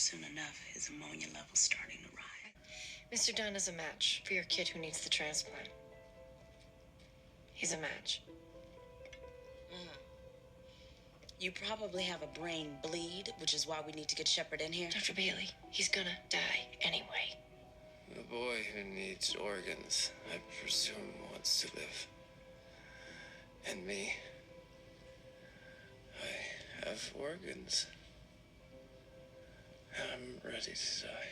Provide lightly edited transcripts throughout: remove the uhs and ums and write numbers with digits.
soon enough, his ammonia level's starting to rise. Mr. Dunn is a match for your kid who needs the transplant. He's a match. You probably have a brain bleed, which is why we need to get Shepard in here. Dr. Bailey, he's gonna die anyway. The boy who needs organs, I presume, wants to live. And me, I have organs. I'm ready to die.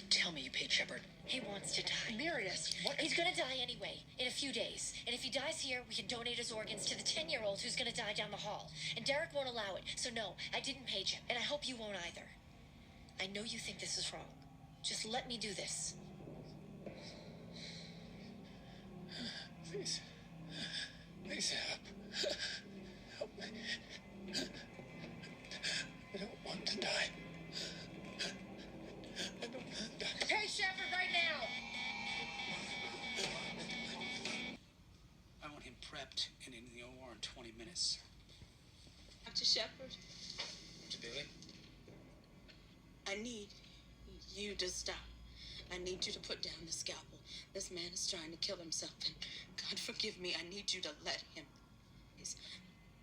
Tell me you paid Shepard. He wants to die. Meredith, what? He's gonna die anyway, in a few days. And if he dies here, we can donate his organs to the 10-year-old who's gonna die down the hall. And Derek won't allow it. So no, I didn't page him. And I hope you won't either. I know you think this is wrong. Just let me do this. Please. Please help. Help me. I don't want to die. I don't want to die. Hey, Shepard, right now! I want him prepped and in the OR in 20 minutes. Dr. Shepard, Dr. Bailey? I need you to stop. I need you to put down the scalpel. This man is trying to kill himself, and God forgive me, I need you to let him.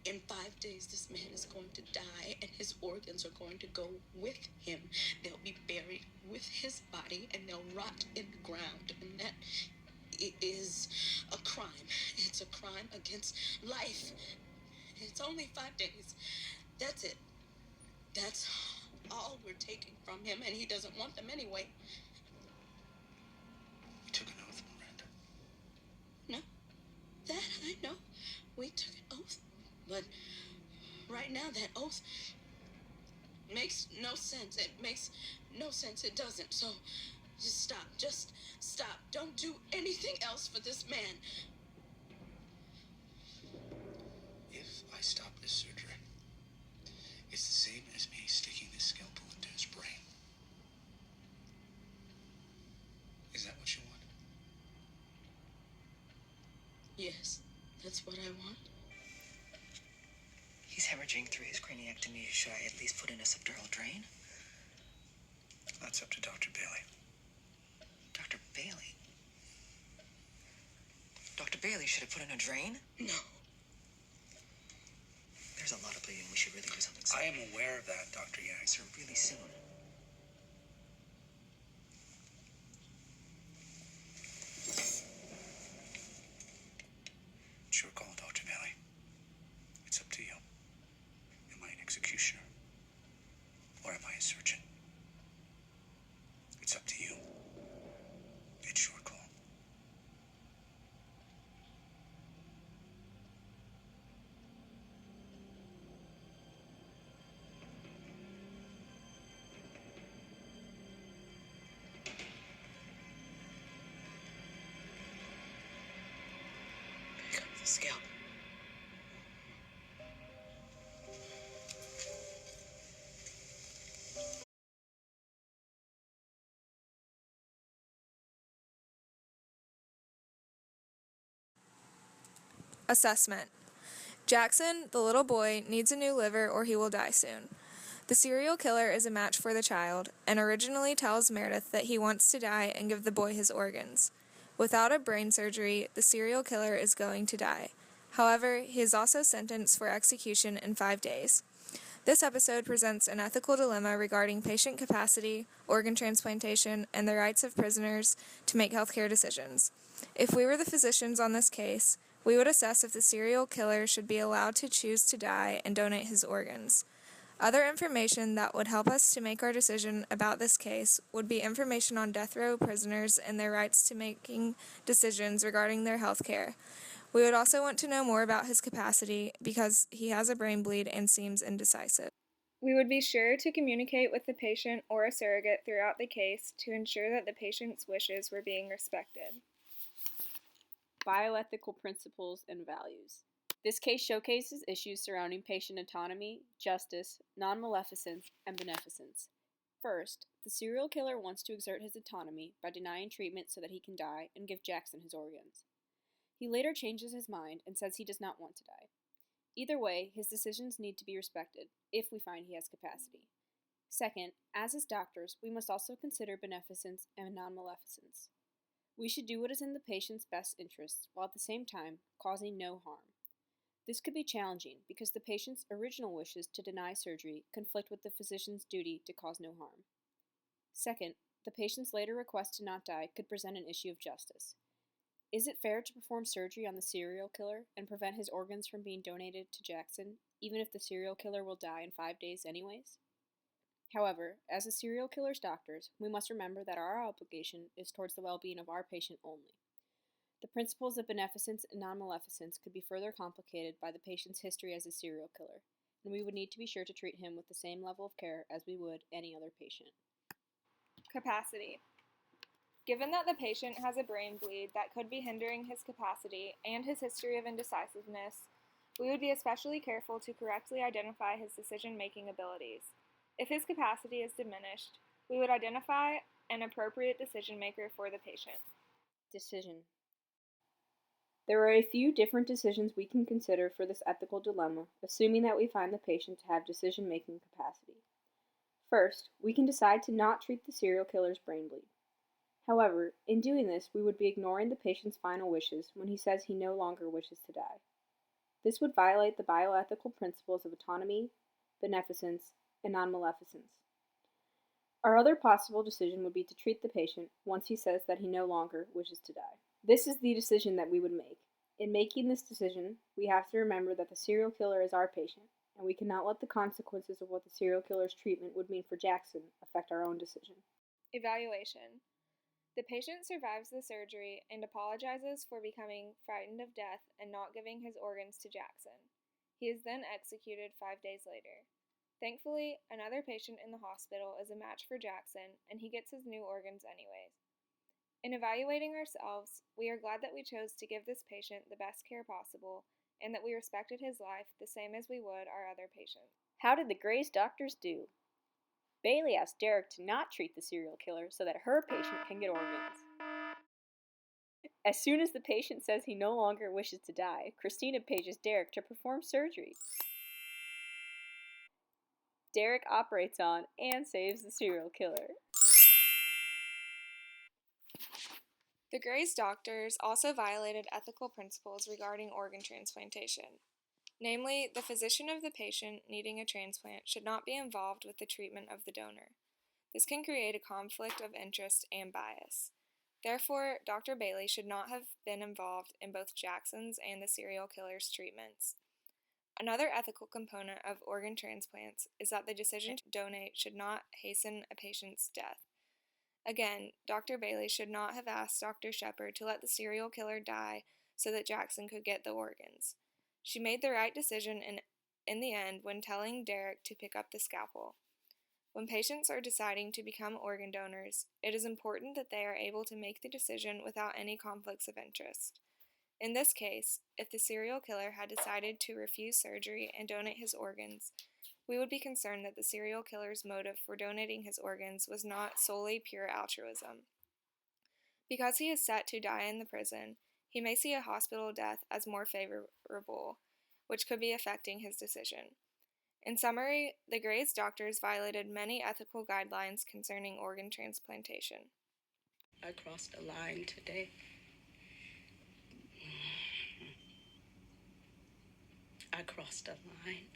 In 5 days, this man is going to die, and his organs are going to go with him. They'll be buried with his body, and they'll rot in the ground. And that is a crime. It's a crime against life. It's only 5 days. That's it. That's all we're taking from him, and he doesn't want them anyway. You took an oath, Miranda. No, that I know. We took an oath. But right now, that oath makes no sense. It makes no sense. It doesn't. So just stop. Just stop. Don't do anything else for this man. If I stop this surgery, it's the same as me sticking this scalpel into his brain. Is that what you want? Yes, that's what I want. He's hemorrhaging through his craniectomy. Should I at least put in a subdural drain? That's up to Dr. Bailey. Dr. Bailey? Dr. Bailey should have put in a drain? No. There's a lot of bleeding. We should really do something soon. I am aware of that, Dr. Yang. Sir, really soon. It's your call, Dr. Bailey. It's up to you. Am I an executioner? Or am I a surgeon? It's up to you. It's your call. Pick up the scalpel. Assessment. Jackson, the little boy, needs a new liver or he will die soon. The serial killer is a match for the child and originally tells Meredith that he wants to die and give the boy his organs. Without a brain surgery, the serial killer is going to die. However, he is also sentenced for execution in 5 days. This episode presents an ethical dilemma regarding patient capacity, organ transplantation, and the rights of prisoners to make healthcare decisions. If we were the physicians on this case, we would assess if the serial killer should be allowed to choose to die and donate his organs. Other information that would help us to make our decision about this case would be information on death row prisoners and their rights to making decisions regarding their health care. We would also want to know more about his capacity because he has a brain bleed and seems indecisive. We would be sure to communicate with the patient or a surrogate throughout the case to ensure that the patient's wishes were being respected. Bioethical principles and values. This case showcases issues surrounding patient autonomy, justice, non-maleficence, and beneficence. First, the serial killer wants to exert his autonomy by denying treatment so that he can die and give Jackson his organs. He later changes his mind and says he does not want to die. Either way, his decisions need to be respected, if we find he has capacity. Second, as his doctors, we must also consider beneficence and non-maleficence. We should do what is in the patient's best interests, while at the same time causing no harm. This could be challenging because the patient's original wishes to deny surgery conflict with the physician's duty to cause no harm. Second, the patient's later request to not die could present an issue of justice. Is it fair to perform surgery on the serial killer and prevent his organs from being donated to Jackson, even if the serial killer will die in 5 days anyways? However, as a serial killer's doctors, we must remember that our obligation is towards the well-being of our patient only. The principles of beneficence and non-maleficence could be further complicated by the patient's history as a serial killer, and we would need to be sure to treat him with the same level of care as we would any other patient. Capacity. Given that the patient has a brain bleed that could be hindering his capacity and his history of indecisiveness, we would be especially careful to correctly identify his decision-making abilities. If his capacity is diminished, we would identify an appropriate decision maker for the patient. Decision. There are a few different decisions we can consider for this ethical dilemma, assuming that we find the patient to have decision-making capacity. First, we can decide to not treat the serial killer's brain bleed. However, in doing this, we would be ignoring the patient's final wishes when he says he no longer wishes to die. This would violate the bioethical principles of autonomy, beneficence, and non-maleficence. Our other possible decision would be to treat the patient once he says that he no longer wishes to die. This is the decision that we would make. In making this decision, we have to remember that the serial killer is our patient, and we cannot let the consequences of what the serial killer's treatment would mean for Jackson affect our own decision. Evaluation. The patient survives the surgery and apologizes for becoming frightened of death and not giving his organs to Jackson. He is then executed 5 days later. Thankfully, another patient in the hospital is a match for Jackson, and he gets his new organs anyways. In evaluating ourselves, we are glad that we chose to give this patient the best care possible and that we respected his life the same as we would our other patients. How did the Gray's doctors do? Bailey asked Derek to not treat the serial killer so that her patient can get organs. As soon as the patient says he no longer wishes to die, Christina pages Derek to perform surgery. Derek operates on and saves the serial killer. The Gray's doctors also violated ethical principles regarding organ transplantation. Namely, the physician of the patient needing a transplant should not be involved with the treatment of the donor. This can create a conflict of interest and bias. Therefore, Dr. Bailey should not have been involved in both Jackson's and the serial killer's treatments. Another ethical component of organ transplants is that the decision to donate should not hasten a patient's death. Again, Dr. Bailey should not have asked Dr. Shepard to let the serial killer die so that Jackson could get the organs. She made the right decision in the end when telling Derek to pick up the scalpel. When patients are deciding to become organ donors, it is important that they are able to make the decision without any conflicts of interest. In this case, if the serial killer had decided to refuse surgery and donate his organs, we would be concerned that the serial killer's motive for donating his organs was not solely pure altruism. Because he is set to die in the prison, he may see a hospital death as more favorable, which could be affecting his decision. In summary, the Gray's doctors violated many ethical guidelines concerning organ transplantation. I crossed a line today. I crossed a line.